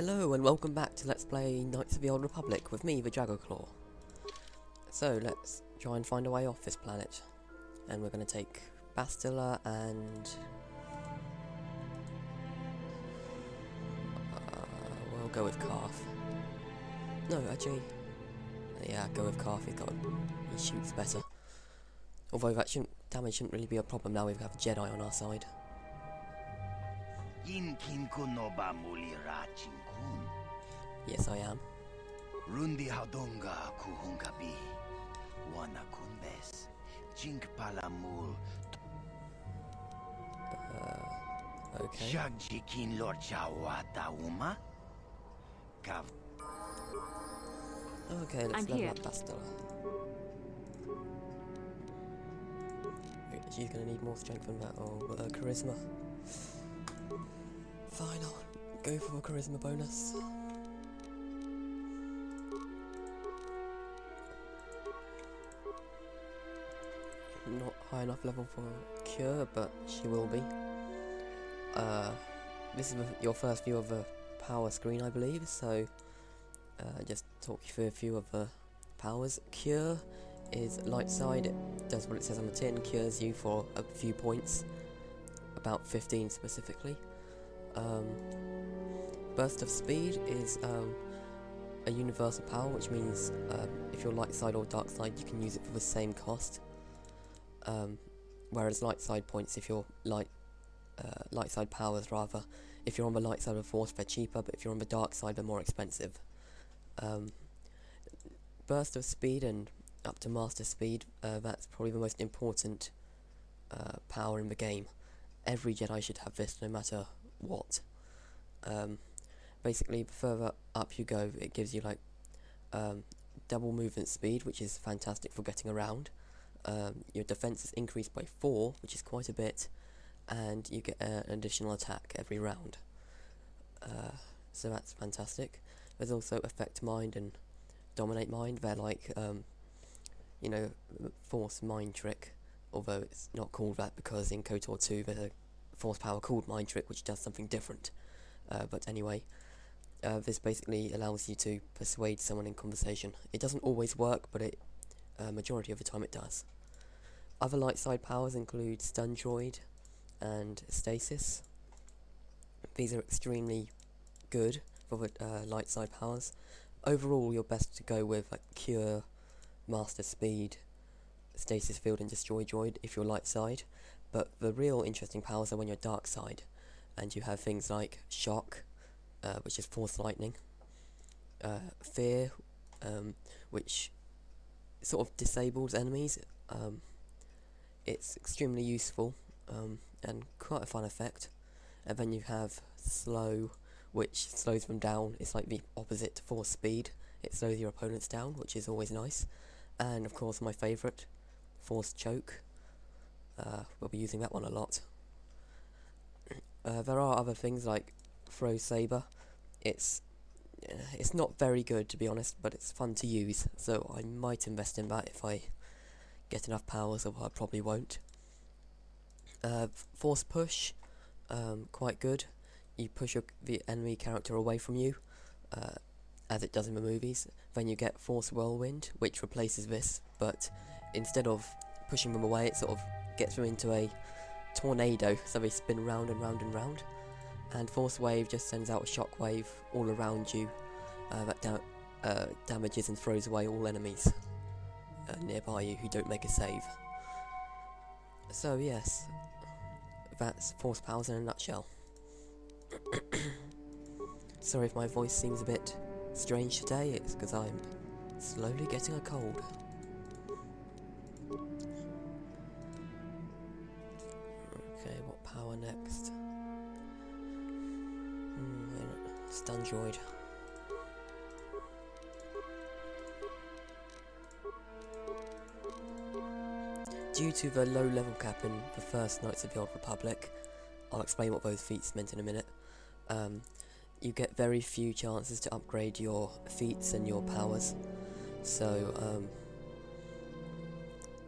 Hello and welcome back to Let's Play Knights of the Old Republic with me, TheDragoclaw. So let's try and find a way off this planet. And we're going to take Bastila and... we'll go with Calf. No, actually... yeah, go with Calf, he shoots better. Although damage shouldn't really be a problem now we have a Jedi on our side. Yes, I am. Rundi Hadonga Kuhungabi. Wana Kunbes. Jink Palamul. Okay. Jagjikin Lord Chawata Uma? Kav. Okay, let's level up Bastila. She's gonna need more strength than that, or charisma. Fine, I'll go for a charisma bonus. Not high enough level for cure, but she will be. This is your first view of the power screen, I believe, so just talk you through a few of the powers. Cure is light side, it does what it says on the tin, cures you for a few points, about 15 specifically. Burst of speed is a universal power, which means if you're light side or dark side you can use it for the same cost. Whereas light side points, if you're light side powers rather, if you're on the light side of the force they're cheaper, but if you're on the dark side they're more expensive. Burst of speed and up to master speed, that's probably the most important power in the game. Every Jedi should have this no matter what. Basically the further up you go it gives you like double movement speed, which is fantastic for getting around. Your defense is increased by 4, which is quite a bit, and you get an additional attack every round. So that's fantastic. There's also affect mind and dominate mind. They're like, you know, force mind trick, although it's not called that because in KotOR 2 there's a force power called mind trick which does something different. But anyway, this basically allows you to persuade someone in conversation. It doesn't always work, but it majority of the time it does. Other light side powers include stun droid and stasis. These are extremely good for the light side powers. Overall you're best to go with like cure, master speed, stasis field and destroy droid if you're light side, but the real interesting powers are when you're dark side, and you have things like shock, which is force lightning, fear, which sort of disables enemies. It's extremely useful and quite a fun effect. And then you have slow, which slows them down. It's like the opposite to force speed. It slows your opponents down, which is always nice. And of course my favourite, force choke. We'll be using that one a lot. There are other things like throw saber. It's not very good to be honest, but it's fun to use, so I might invest in that if I get enough powers, although I probably won't. Force push, quite good. You push the enemy character away from you, as it does in the movies. Then you get force whirlwind, which replaces this, but instead of pushing them away it sort of gets them into a tornado, so they spin round and round and round. And force wave just sends out a shock wave all around you that damages and throws away all enemies nearby you who don't make a save. So yes, that's force powers in a nutshell. Sorry if my voice seems a bit strange today, it's because I'm slowly getting a cold. Okay, what power next? Stun droid. Due to the low level cap in the first Knights of the Old Republic, I'll explain what those feats meant in a minute. You get very few chances to upgrade your feats and your powers, so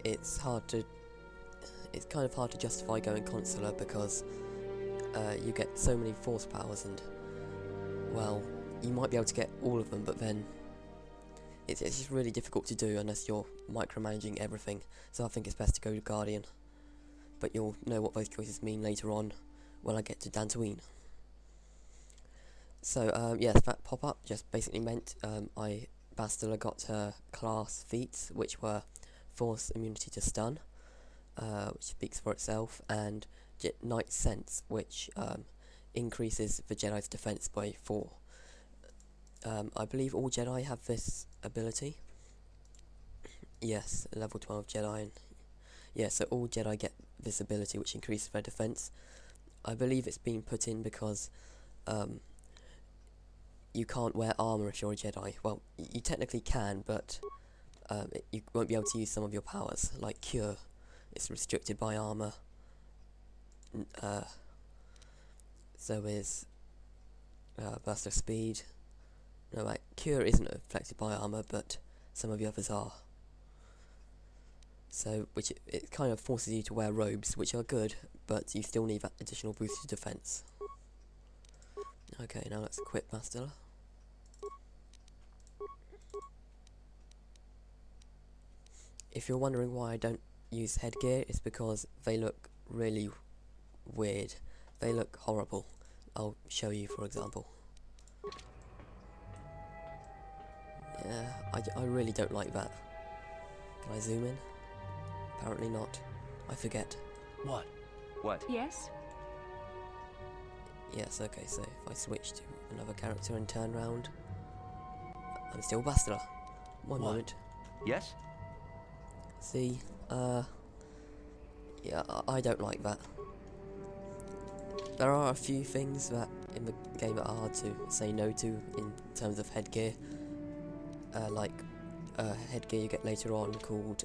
it's kind of hard to justify going consular because you get so many force powers and, well, you might be able to get all of them, but then it's just really difficult to do unless you're micromanaging everything. So I think it's best to go to Guardian. But you'll know what those choices mean later on when I get to Dantooine. So yes, that pop-up just basically meant Bastila got her class feats, which were Force Immunity to Stun, which speaks for itself, and Night Sense, which increases the Jedi's defense by 4. I believe all Jedi have this ability. Yes, level 12 Jedi. And yeah, so all Jedi get this ability, which increases their defense. I believe it's been put in because you can't wear armor if you're a Jedi. Well, you technically can, but you won't be able to use some of your powers, like Cure. It's restricted by armor. So is Burst of Speed. No, right, Cure isn't affected by armor, but some of the others are. So, which it kind of forces you to wear robes, which are good, but you still need that additional boosted defense. Okay, now let's equip Bastila. If you're wondering why I don't use headgear, it's because they look really weird. They look horrible. I'll show you, for example. Yeah, I really don't like that. Can I zoom in? Apparently not. I forget. What? What? Yes? Yes, okay, so if I switch to another character and turn round, I'm still Bastila. One What? moment. Yes? See, yeah, I don't like that. There are a few things that in the game that are hard to say no to in terms of headgear. Like headgear you get later on called,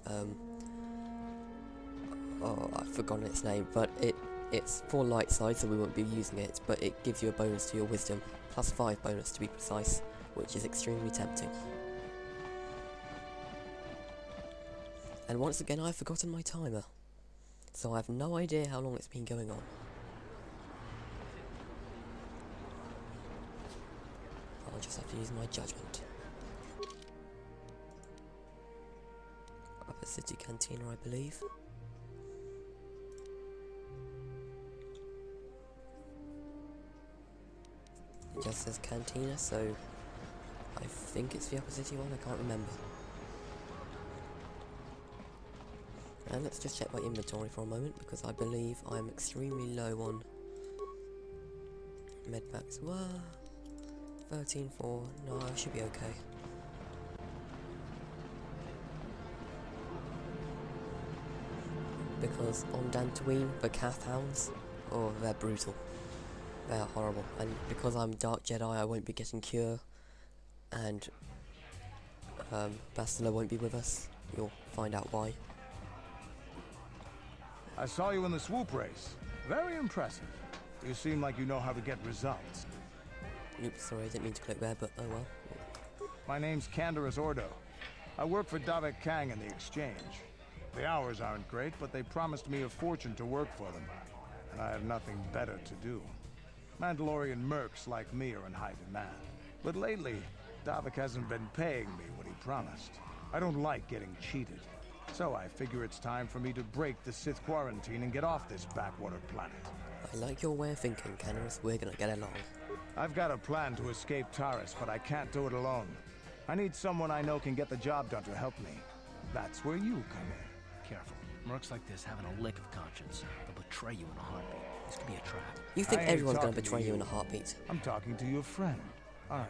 oh, I've forgotten its name, but it's for light side, so we won't be using it, but it gives you a bonus to your wisdom, +5 bonus to be precise, which is extremely tempting. And once again, I've forgotten my timer, so I have no idea how long it's been going on. I'll just have to use my judgment. Upper City Cantina, I believe. It just says Cantina, so I think it's the Upper City one, I can't remember. And let's just check my inventory for a moment, because I believe I'm extremely low on medpacks. Whoa, 13.4, no, I should be okay. Because on Dantooine, the Cath Hounds, oh, they're brutal. They are horrible, and because I'm Dark Jedi, I won't be getting Cure, and Bastila won't be with us. You'll find out why. I saw you in the swoop race. Very impressive. You seem like you know how to get results. Oops, sorry, I didn't mean to click there, but oh well. My name's Canderous Ordo. I work for Davik Kang in the Exchange. The hours aren't great, but they promised me a fortune to work for them, and I have nothing better to do. Mandalorian mercs like me are in high demand. But lately, Davik hasn't been paying me what he promised. I don't like getting cheated. So I figure it's time for me to break the Sith quarantine and get off this backwater planet. I like your way of thinking, Canderous. We're gonna get along. I've got a plan to escape Taris, but I can't do it alone. I need someone I know can get the job done to help me. That's where you come in. Careful. Mercs like this haven't a lick of conscience. They'll betray you in a heartbeat. This could be a trap. You think I ain't everyone's gonna talking to betray you you. in a heartbeat? I'm talking to your friend, aren't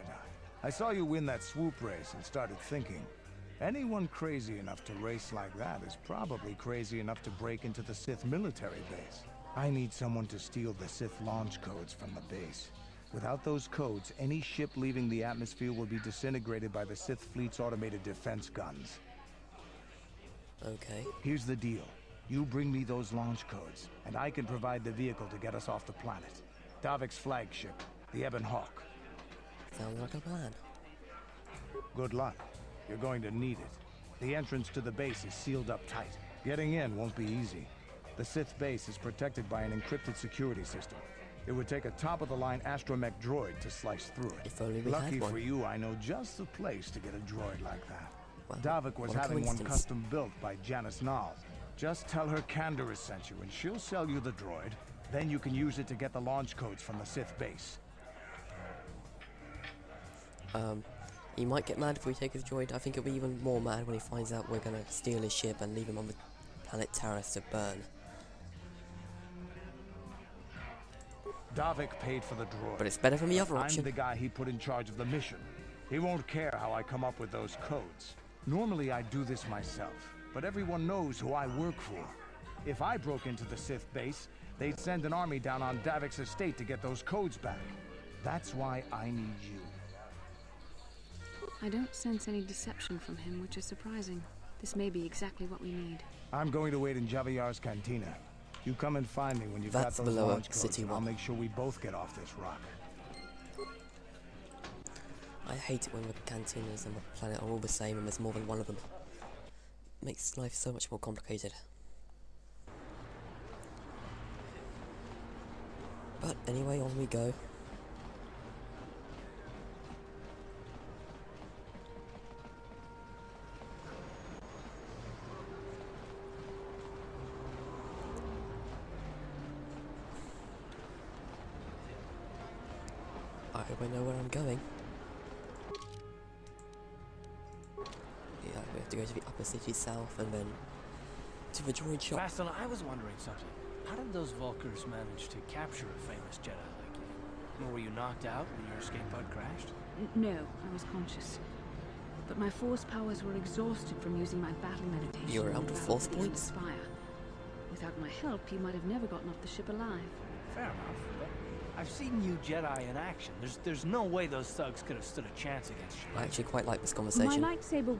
I? I saw you win that swoop race and started thinking, anyone crazy enough to race like that is probably crazy enough to break into the Sith military base. I need someone to steal the Sith launch codes from the base. Without those codes, any ship leaving the atmosphere will be disintegrated by the Sith fleet's automated defense guns. Okay. Here's the deal. You bring me those launch codes, and I can provide the vehicle to get us off the planet. Davik's flagship, the Ebon Hawk. Sounds like a plan. Good luck. You're going to need it. The entrance to the base is sealed up tight. Getting in won't be easy. The Sith base is protected by an encrypted security system. It would take a top-of-the-line astromech droid to slice through it. If only we Lucky had one. for you, I know just the place to get a droid like that. Well, Davik was what a having one coincidence. custom built by Janice Nall. Just tell her Canderous sent you, and she'll sell you the droid. Then you can use it to get the launch codes from the Sith base. He might get mad if we take his droid. I think he'll be even more mad when he finds out we're gonna steal his ship and leave him on the planet Taris to burn. Davik paid for the droid. But it's better than the other I'm option. the guy he put in charge of the mission. He won't care how I come up with those codes. Normally I do this myself, but everyone knows who I work for. If I broke into the Sith base, they'd send an army down on Davik's estate to get those codes back. That's why I need you. I don't sense any deception from him, which is surprising. This may be exactly what we need. I'm going to wait in Javier's cantina. You come and find me when you've That's got the those lower launch codes, city and I'll one. make sure we both get off this rock. I hate it when the cantinas and the planet are all the same and there's more than one of them. Makes life so much more complicated. But anyway, on we go. I hope I know where I'm going. Yeah, we have to go to the upper city south and then to the droid shop. Bastila, I was wondering something. How did those Vulkars manage to capture a famous Jedi like you? I mean, were you knocked out when your escape pod crashed? No, I was conscious. But my force powers were exhausted from using my battle meditation. You were out when of I force traveled to the points? Spire. Without my help, you might have never gotten off the ship alive. Fair enough, but I've seen you Jedi in action. There's no way those thugs could have stood a chance against you. I actually quite like this My conversation. lightsaber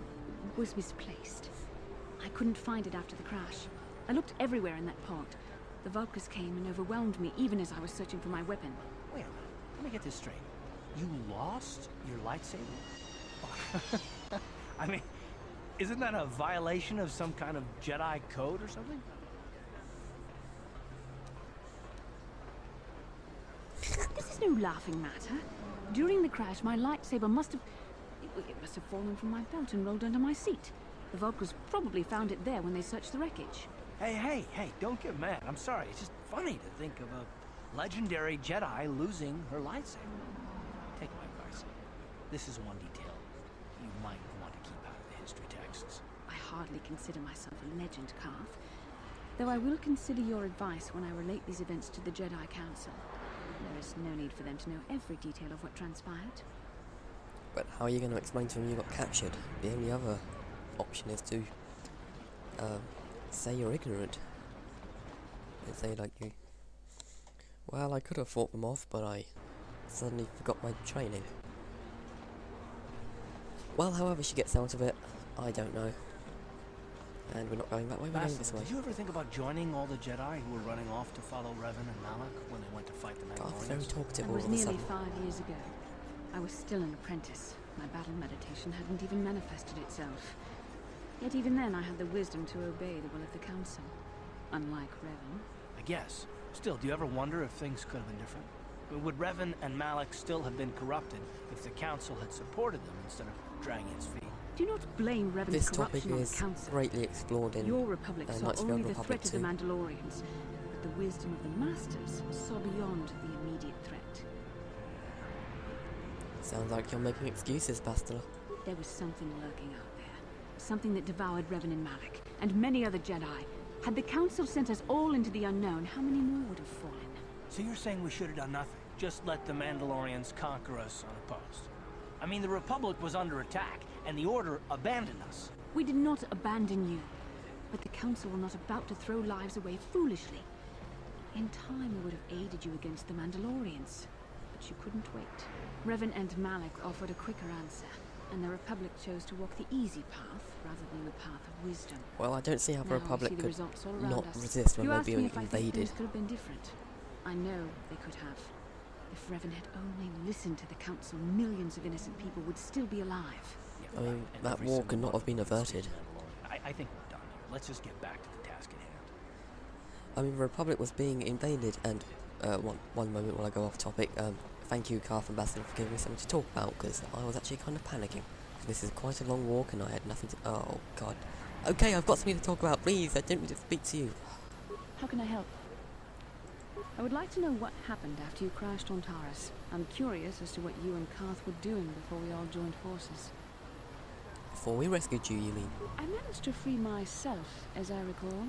was misplaced. I couldn't find it after the crash. I looked everywhere in that pod. The Vulkars came and overwhelmed me even as I was searching for my weapon. Wait a minute. Let me get this straight. You lost your lightsaber? I mean, isn't that a violation of some kind of Jedi code or something? This is no laughing matter. During the crash, my lightsaber must have fallen from my belt and rolled under my seat. The Vulkars probably found it there when they searched the wreckage. Hey, don't get mad. I'm sorry. It's just funny to think of a legendary Jedi losing her lightsaber. Take my advice. This is one detail you might want to keep out of the history texts. I hardly consider myself a legend, Carth. Though I will consider your advice when I relate these events to the Jedi Council. There is no need for them to know every detail of what transpired. But how are you going to explain to them you got captured? The only other option is to say you're ignorant. And say like you... Well, I could have fought them off, but I suddenly forgot my training. Well, however she gets out of it, I don't know. And we're not going that way, we're going this way. Did you ever think about joining all the Jedi who were running off to follow Revan and Malak when they went to fight the God, very Mandalorians? talkative That all was of a nearly sudden. 5 years ago. I was still an apprentice. My battle meditation hadn't even manifested itself. Yet even then I had the wisdom to obey the will of the Council. Unlike Revan. I guess. Still, do you ever wonder if things could have been different? I mean, would Revan and Malak still have been corrupted if the Council had supported them instead of dragging its feet? Do not blame Revan's This topic corruption on the is Council. greatly explored in Your Republic saw Knights of the only Old the Republic threat of the 2. Mandalorians, but the wisdom of the Masters saw beyond the immediate threat. Sounds like you're making excuses, Bastila. There was something lurking out there. Something that devoured Revan and Malak, and many other Jedi. Had the Council sent us all into the unknown, how many more would have fallen? So you're saying we should have done nothing? Just let the Mandalorians conquer us unopposed? I mean, the Republic was under attack, and the Order abandoned us. We did not abandon you, but the Council were not about to throw lives away foolishly. In time, we would have aided you against the Mandalorians, but you couldn't wait. Revan and Malak offered a quicker answer, and the Republic chose to walk the easy path rather than the path of wisdom. Well, I don't see how the Now we Republic see the could results all around not us. resist when You we're ask me being if I think invaded. things could have been different. I know they could have. If Revan had only listened to the Council, millions of innocent people would still be alive. I mean, And that every war single could not one have been of them is averted. Mandalorian. I think we're done here. Let's just get back to the task at hand. I mean, the Republic was being invaded and one moment while I go off topic. Thank you, Carth and Bastila, for giving me something to talk about, because I was actually kind of panicking. This is quite a long walk, and I had nothing to. Oh God. Okay, I've got something to talk about. Please, I didn't mean to speak to you. How can I help? I would like to know what happened after you crashed on Taurus. I'm curious as to what you and Carth were doing before we all joined forces. Before we rescued you, you mean? I managed to free myself, as I recall.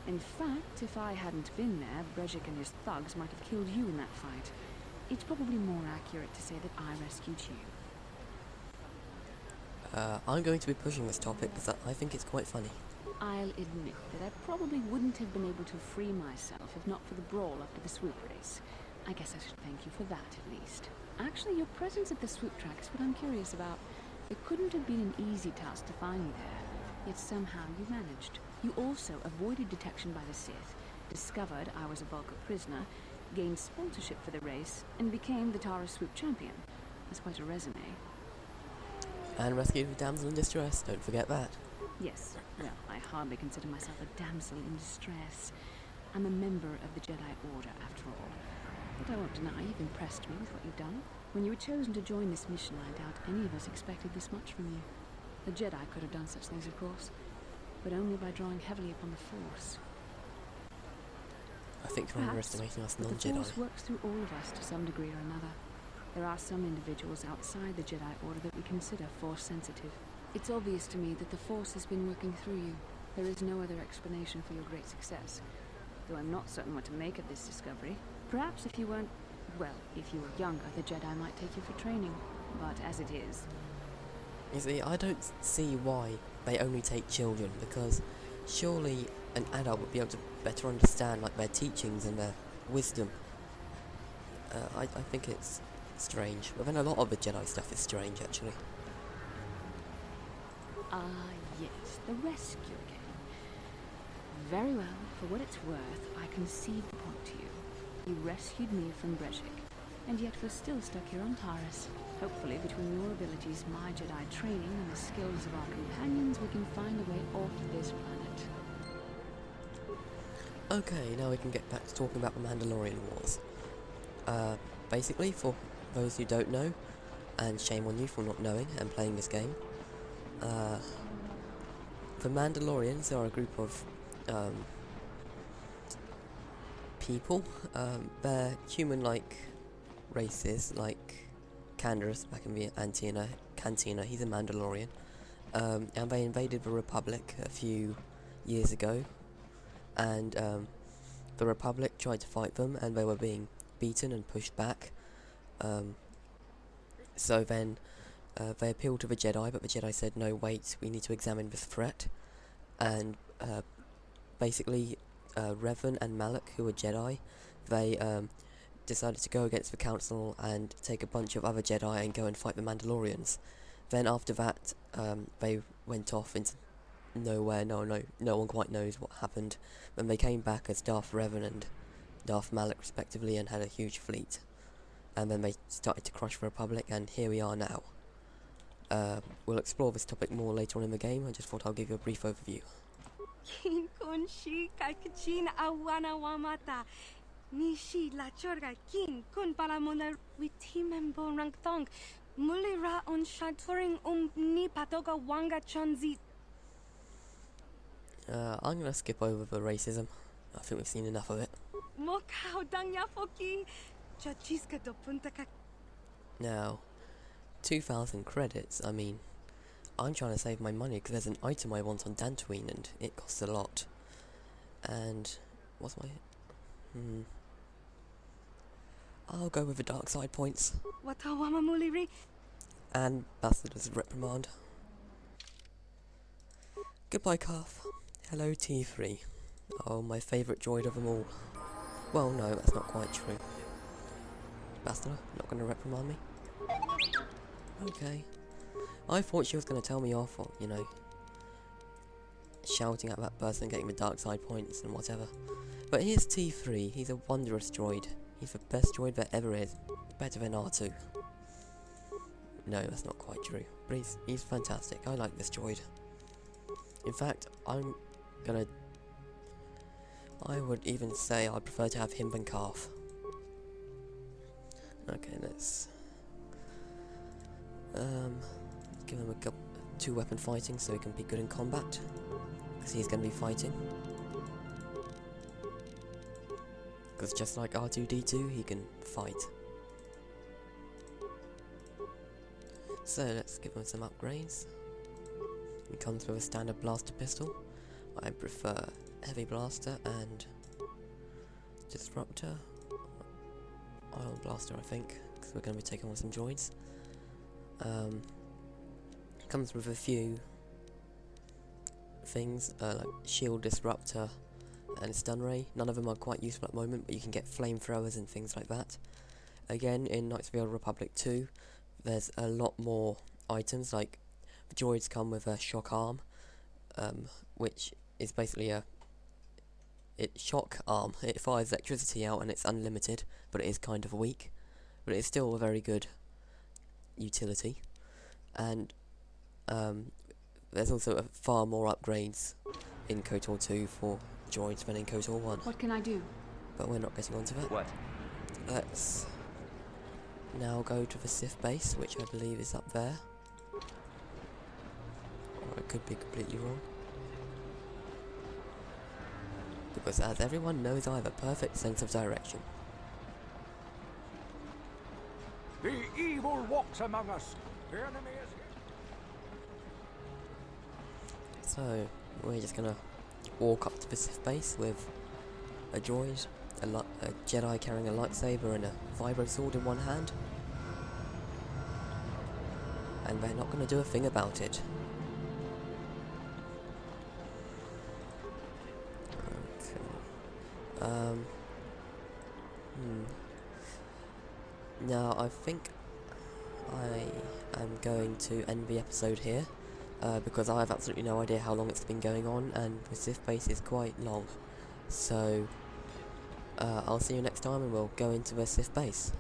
In fact, if I hadn't been there, Brejik and his thugs might have killed you in that fight. It's probably more accurate to say that I rescued you. I'm going to be pushing this topic because I think it's quite funny. I'll admit that I probably wouldn't have been able to free myself if not for the brawl after the swoop race. I guess I should thank you for that, at least. Actually, your presence at the swoop track is what I'm curious about. It couldn't have been an easy task to find me there, yet somehow you managed. You also avoided detection by the Sith, discovered I was a Vulcan prisoner, gained sponsorship for the race, and became the Taurus swoop champion. That's quite a resume. And rescued a damsel in distress, don't forget that. Yes, well, I hardly consider myself a damsel in distress. I'm a member of the Jedi Order, after all. But I won't deny you've impressed me with what you've done. When you were chosen to join this mission, I doubt any of us expected this much from you. The Jedi could have done such things, of course, but only by drawing heavily upon the Force. I think you're Perhaps, underestimating us but the non-Jedi. Force works through all of us to some degree or another. There are some individuals outside the Jedi Order that we consider Force-sensitive. It's obvious to me that the Force has been working through you. There is no other explanation for your great success. Though I'm not certain what to make of this discovery. Perhaps if you weren't... well, if you were younger, the Jedi might take you for training. But as it is... You see, I don't see why they only take children, because surely an adult would be able to better understand like their teachings and their wisdom. I think it's strange. But then a lot of the Jedi stuff is strange, actually. Ah, yes, the rescue game. Very well, for what it's worth, I concede the point to you. You rescued me from Brejik, and yet we're still stuck here on Taurus. Hopefully, between your abilities, my Jedi training, and the skills of our companions, we can find a way off this planet. Okay, now we can get back to talking about the Mandalorian Wars. Basically, for those who don't know, and shame on you for not knowing and playing this game, the Mandalorians are a group of people. They're human-like races, like Canderous back in the Cantina. He's a Mandalorian, and they invaded the Republic a few years ago, and the Republic tried to fight them, and they were being beaten and pushed back. So then they appealed to the Jedi, but the Jedi said, no, wait, we need to examine this threat. And basically, Revan and Malak, who were Jedi, they decided to go against the Council and take a bunch of other Jedi and go and fight the Mandalorians. Then after that, they went off into nowhere. No one quite knows what happened. Then they came back as Darth Revan and Darth Malak respectively, and had a huge fleet. And then they started to crush the Republic, and here we are now. We'll explore this topic more later on in the game. I just thought I'll give you a brief overview. I'm gonna skip over the racism. I think we've seen enough of it. Now, 2,000 credits, I mean, I'm trying to save my money because there's an item I want on Dantooine and it costs a lot. And, what's my... I'll go with the dark side points. And Bastila's reprimand. Goodbye, Carth. Hello, T3. Oh, my favourite droid of them all. Well, no, that's not quite true. Bastila, not going to reprimand me? Okay. I thought she was going to tell me off, or, you know, shouting at that person, getting the dark side points and whatever. But here's T3. He's a wondrous droid. He's the best droid there ever is. Better than R2. No, that's not quite true. But he's fantastic. I like this droid. In fact, I would even say I'd prefer to have him than Carth. Okay, let's give him a 2-weapon fighting so he can be good in combat, because he's going to be fighting. Because just like R2-D2, he can fight. So let's give him some upgrades. He comes with a standard blaster pistol. I prefer heavy blaster and disruptor. Ion blaster, I think, because we're going to be taking on some droids. Comes with a few things, like shield disruptor and stun ray. None of them are quite useful at the moment, but you can get flamethrowers and things like that. Again, in Knights of the Old Republic 2, there's a lot more items, like the droids come with a shock arm, which is basically a shock arm. It fires electricity out and it's unlimited, but it is kind of weak, but it's still a very good utility. And there's also far more upgrades in KotOR 2 for droids than in KotOR 1. What can I do? But we're not getting onto that. What? Let's now go to the Sith base, which I believe is up there. Or I could be completely wrong. Because as everyone knows, I have a perfect sense of direction. The evil walks among us. The enemy is here. So, we're just gonna walk up to the Sith base with a droid, a Jedi carrying a lightsaber and a vibro sword in one hand. And they're not gonna do a thing about it. Okay. Now, I think I am going to end the episode here, because I have absolutely no idea how long it's been going on, and the Sith base is quite long. So, I'll see you next time and we'll go into the Sith base.